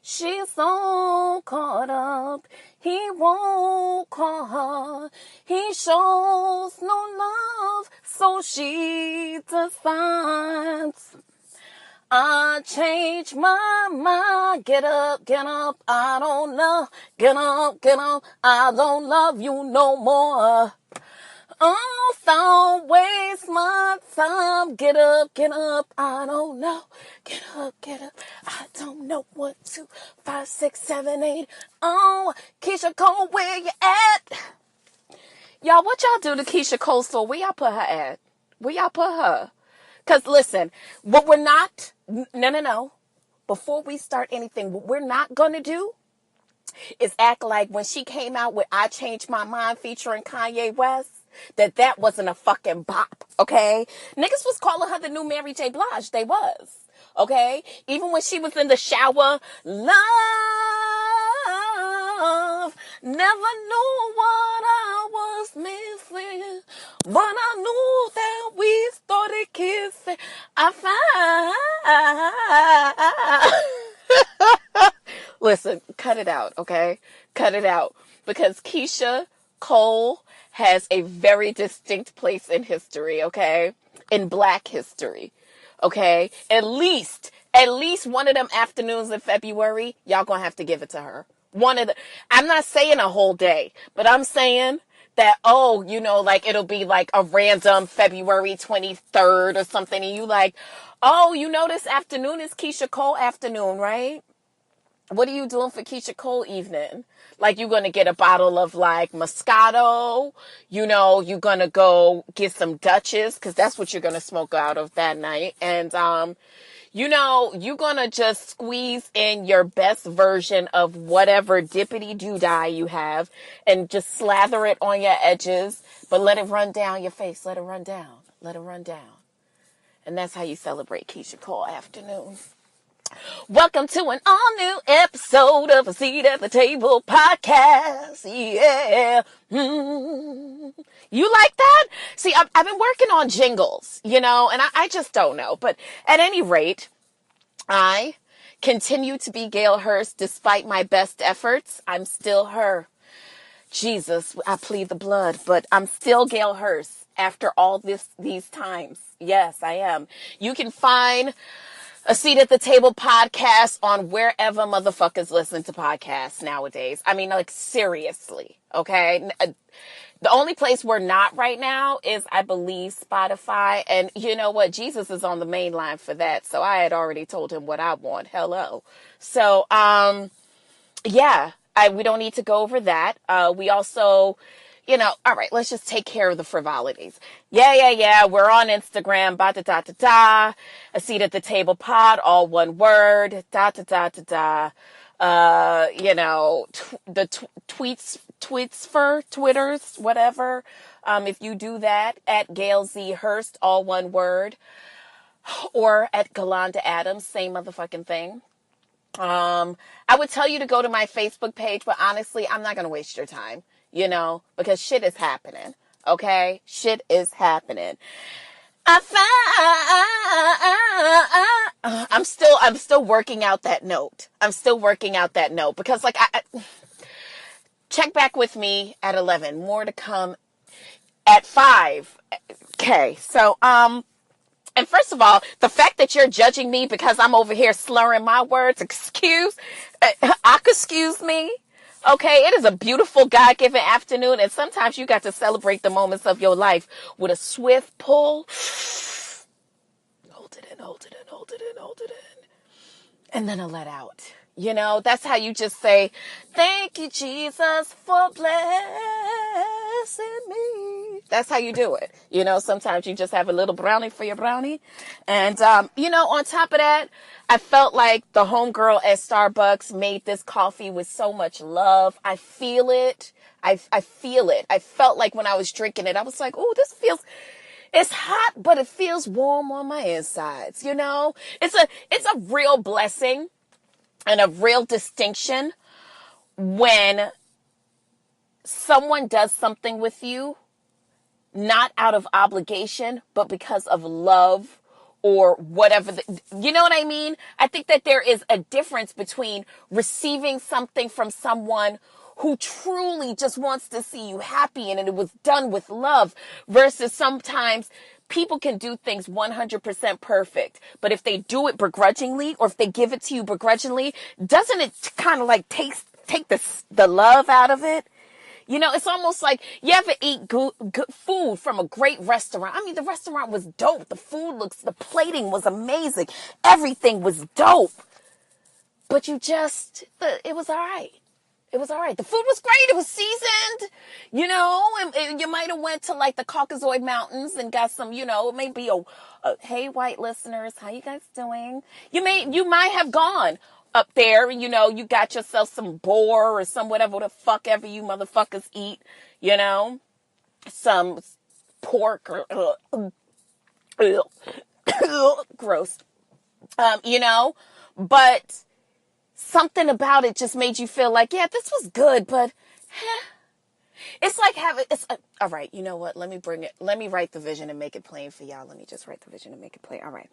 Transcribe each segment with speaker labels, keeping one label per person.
Speaker 1: She's so caught up, he won't call her. He shows no love, so she decides. I changed my mind. Get up, I don't know. Get up, I don't love you no more. Oh, don't waste my time. Get up, I don't know. Get up, I don't know. 1, 2, 5, 6, 7, 8. Oh, Keisha Cole, where you at? Y'all, what y'all do to Keisha Cole store? Where y'all put her at? Where y'all put her? Because listen, what we're not, no. Before we start anything, what we're not going to do is act like when she came out with I Changed My Mind featuring Kanye West, that wasn't a fucking bop, okay? Niggas was calling her the new Mary J. Blige. They was, okay? Even when she was in the shower, love, never knew what I was missing, but I knew that we started kissing. I found. Listen, cut it out, okay? Cut it out. Because Keisha Cole has a very distinct place in history, okay? In Black history, okay? At least one of them afternoons in February, y'all gonna have to give it to her. I'm not saying a whole day, but I'm saying that, like it'll be like a random February 23rd or something, and you like, this afternoon is Keisha Cole afternoon, right? What are you doing for Keisha Cole evening? Like, you're going to get a bottle of, like, Moscato. You're going to go get some Dutchess, because that's what you're going to smoke out of that night. And, you're going to just squeeze in your best version of whatever dippity-doo-dah you have and just slather it on your edges, but let it run down your face. Let it run down. Let it run down. And that's how you celebrate Keisha Cole afternoon. Welcome to an all-new episode of A Seat at the Table podcast. Yeah. You like that? See, I've been working on jingles, and I just don't know. But at any rate, I continue to be Gail Hurst despite my best efforts. I'm still her. Jesus, I plead the blood, but I'm still Gail Hurst after all these times. Yes, I am. You can find A Seat at the Table podcast on wherever motherfuckers listen to podcasts nowadays. I mean, like, seriously, okay? The only place we're not right now is, I believe, Spotify. And you know what? Jesus is on the main line for that. So I had already told him what I want. Hello. So, yeah, we don't need to go over that. We also... all right, let's just take care of the frivolities. Yeah. We're on Instagram, A Seat at the Table pod, all one word, the Twitters, whatever. If you do that, at Gail Z Hurst, all one word, or at Galanda Adams, same motherfucking thing. I would tell you to go to my Facebook page, but honestly, I'm not going to waste your time, because shit is happening. Okay? Shit is happening. I'm still working out that note. Because like, I check back with me at 11, more to come at 5. Okay. So, and first of all, the fact that you're judging me because I'm over here slurring my words, excuse me. Okay, it is a beautiful God-given afternoon, and sometimes you got to celebrate the moments of your life with a swift pull. Hold it in. And then a let out. That's how you just say, thank you, Jesus, for blessing me. That's how you do it. Sometimes you just have a little brownie for your brownie. And, on top of that, I felt like the homegirl at Starbucks made this coffee with so much love. I feel it. I feel it. I felt like when I was drinking it, I was like, oh, it's hot, but it feels warm on my insides. It's a real blessing and a real distinction when someone does something with you, not out of obligation, but because of love or whatever. You know what I mean? I think that there is a difference between receiving something from someone who truly just wants to see you happy and it was done with love versus sometimes people can do things 100% perfect. But if they do it begrudgingly or if they give it to you begrudgingly, doesn't it kind of like take the love out of it? You know, it's almost like you ever eat good food from a great restaurant. I mean, the restaurant was dope. The plating was amazing. Everything was dope. But it was all right. It was all right. The food was great. It was seasoned, you know, and you might have went to like the Caucasoid Mountains and got some, you know, maybe hey, white listeners, how you guys doing? You might have gone up there and, you know, you got yourself some boar or some whatever the fuck ever you motherfuckers eat, you know, some pork or, gross, you know, but something about it just made you feel like, yeah, this was good, but it's like all right, you know what? Let me write the vision and make it plain for y'all. Let me just write the vision and make it plain. All right.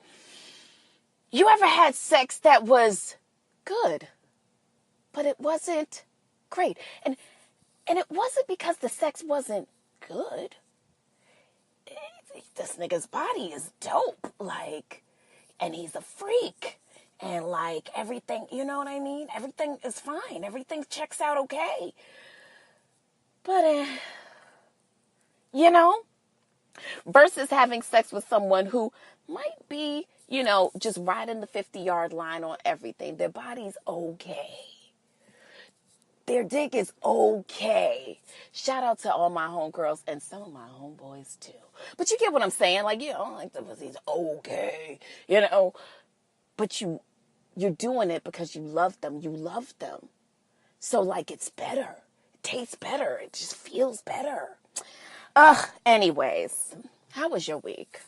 Speaker 1: You ever had sex that was good, but it wasn't great? And it wasn't because the sex wasn't good. This nigga's body is dope, like, and he's a freak. And like everything, you know what I mean? Everything is fine. Everything checks out okay. But, you know, versus having sex with someone who might be, you know, just riding the 50-yard line on everything. Their body's okay. Their dick is okay. Shout out to all my homegirls and some of my homeboys too. But you get what I'm saying? Like, you know, like the pussy's okay, you know. But you're doing it because you love them. You love them. So, like, it's better. It tastes better. It just feels better. Anyways, how was your week?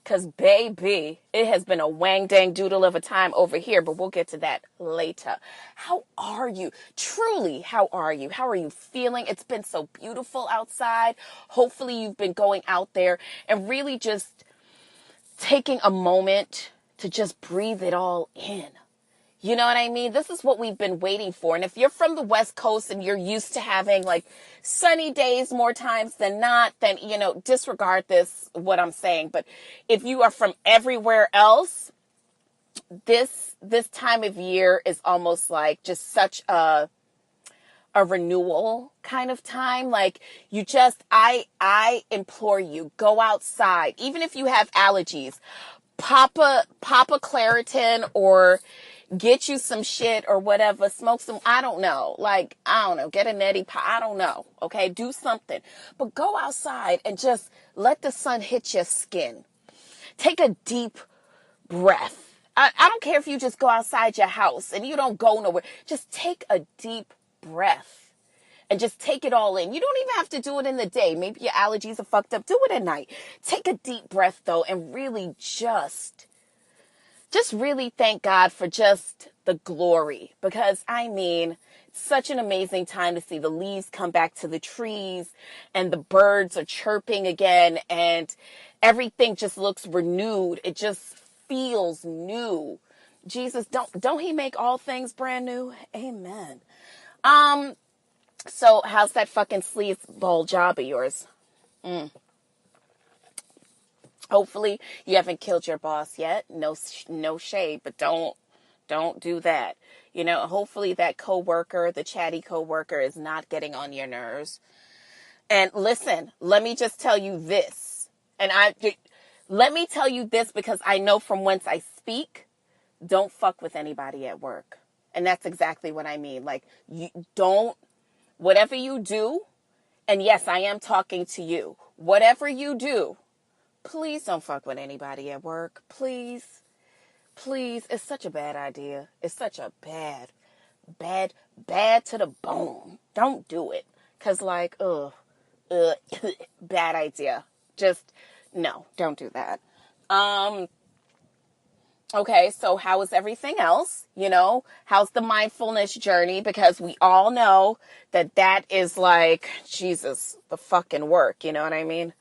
Speaker 1: Because, baby, it has been a wang-dang doodle of a time over here, but we'll get to that later. How are you? Truly, how are you? How are you feeling? It's been so beautiful outside. Hopefully, you've been going out there and really just taking a moment to just breathe it all in. You know what I mean? This is what we've been waiting for. And if you're from the West Coast and you're used to having like sunny days more times than not, then, you know, disregard what I'm saying. But if you are from everywhere else, this time of year is almost like just such a renewal kind of time. Like I implore you, go outside. Even if you have allergies, pop a Claritin or get you some shit or whatever, smoke some, I don't know, get a neti pot, I don't know, okay, do something, but go outside and just let the sun hit your skin. Take a deep breath. I don't care if you just go outside your house and you don't go nowhere, just take a deep breath and just take it all in. You don't even have to do it in the day. Maybe your allergies are fucked up. Do it at night. Take a deep breath though and really just really thank God for just the glory. Because, I mean, it's such an amazing time to see the leaves come back to the trees and the birds are chirping again and everything just looks renewed. It just feels new. Jesus, don't he make all things brand new? Amen. So how's that fucking sleazeball job of yours? Hopefully you haven't killed your boss yet. No shade, but don't do that. You know, hopefully that coworker, the chatty coworker, is not getting on your nerves. And listen, let me just tell you this. Let me tell you this because I know from whence I speak. Don't fuck with anybody at work. And that's exactly what I mean. Like, whatever you do, and yes, I am talking to you. Whatever you do, please don't fuck with anybody at work. Please. Please. It's such a bad idea. It's such a bad to the bone. Don't do it. Because, like, bad idea. Just, no, don't do that. Okay, so how is everything else? You know, how's the mindfulness journey? Because we all know that is like, Jesus, the fucking work. You know what I mean?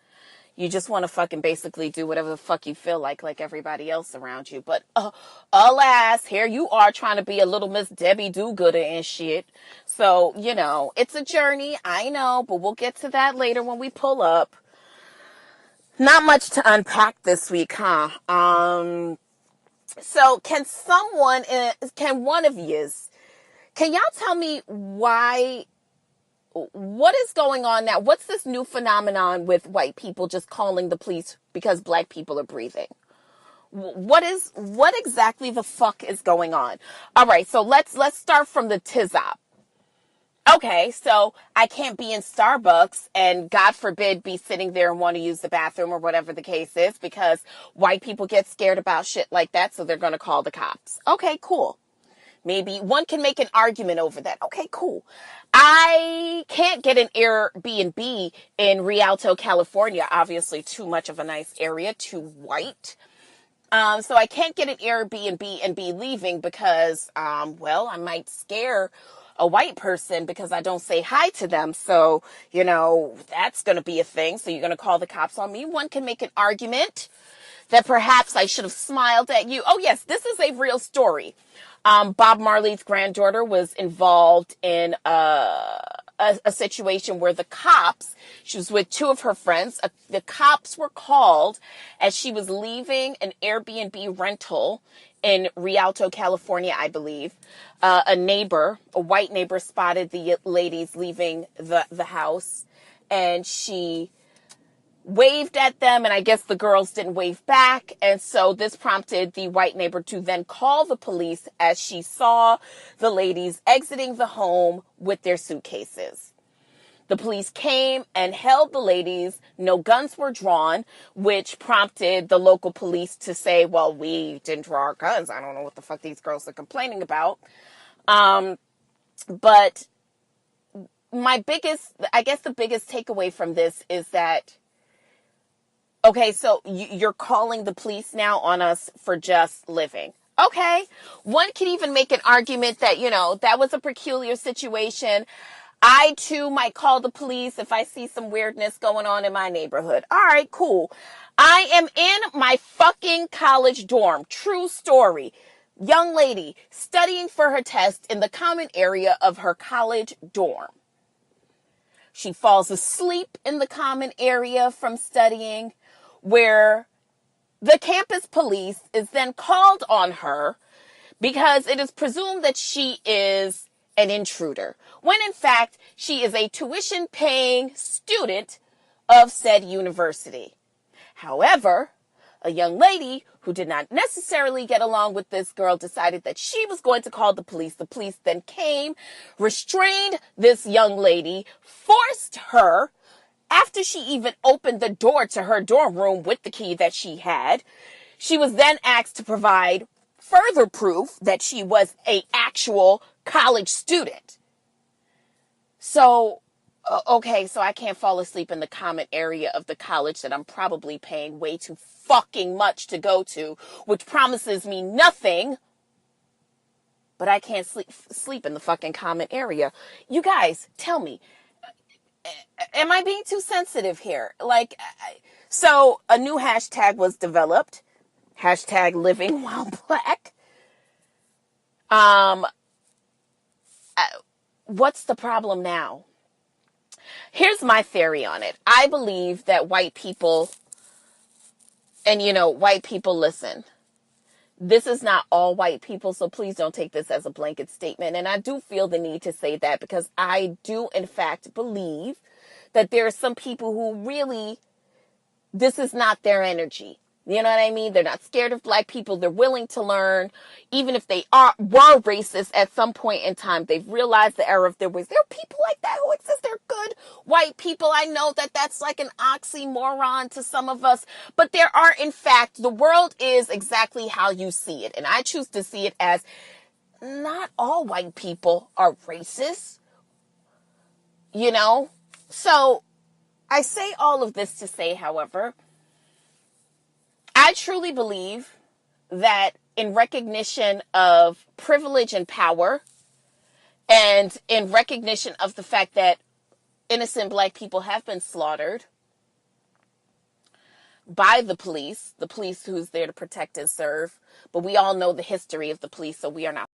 Speaker 1: You just want to fucking basically do whatever the fuck you feel like everybody else around you. But alas, here you are trying to be a little Miss Debbie Do-Gooder and shit. So, it's a journey, I know, but we'll get to that later when we pull up. Not much to unpack this week, huh? So can one of yous, can y'all tell me what is going on now? What's this new phenomenon with white people just calling the police because black people are breathing? What exactly the fuck is going on? All right, so let's start from the tizop. Okay, so I can't be in Starbucks and God forbid be sitting there and want to use the bathroom or whatever the case is because white people get scared about shit like that, so they're going to call the cops. Okay, cool. Maybe one can make an argument over that. Okay, cool. I can't get an Airbnb in Rialto, California. Obviously, too much of a nice area, too white. So I can't get an Airbnb and be leaving because, I might scare a white person because I don't say hi to them. So, that's going to be a thing. So you're going to call the cops on me. One can make an argument that perhaps I should have smiled at you. Oh, yes, this is a real story. Bob Marley's granddaughter was involved in a situation where the cops, she was with two of her friends, the cops were called as she was leaving an Airbnb rental in Rialto, California, I believe. A white neighbor spotted the ladies leaving the house, and she waved at them, and I guess the girls didn't wave back, and so this prompted the white neighbor to then call the police as she saw the ladies exiting the home with their suitcases. The police came and held the ladies. No guns were drawn, which prompted the local police to say, well, we didn't draw our guns. I don't know what the fuck these girls are complaining about. But the biggest takeaway from this is that, okay, so you're calling the police now on us for just living. Okay. One could even make an argument that, that was a peculiar situation. I, too, might call the police if I see some weirdness going on in my neighborhood. All right, cool. I am in my fucking college dorm. True story. Young lady studying for her test in the common area of her college dorm. She falls asleep in the common area from studying, where the campus police is then called on her because it is presumed that she is an intruder, when in fact she is a tuition-paying student of said university. However, a young lady who did not necessarily get along with this girl decided that she was going to call the police. The police then came, restrained this young lady, forced her, after she even opened the door to her dorm room with the key that she had. She was then asked to provide further proof that she was an actual college student. So, okay, so I can't fall asleep in the common area of the college that I'm probably paying way too fucking much to go to, which promises me nothing, but I can't sleep in the fucking common area. You guys, tell me, am I being too sensitive here? So a new hashtag was developed. Hashtag living while black. What's the problem now? Here's my theory on it. I believe that white people, and white people, listen, this is not all white people, so please don't take this as a blanket statement. And I do feel the need to say that because I do, in fact, believe that there are some people who really, this is not their energy. You know what I mean? They're not scared of black people. They're willing to learn. Even if they were racist at some point in time, they've realized the error of their ways. There are people like that who exist. They're good white people. I know that that's like an oxymoron to some of us, but there are, in fact, the world is exactly how you see it. And I choose to see it as not all white people are racist, So I say all of this to say, however, I truly believe that in recognition of privilege and power, and in recognition of the fact that innocent black people have been slaughtered, by the police who's there to protect and serve. But we all know the history of the police, so we are not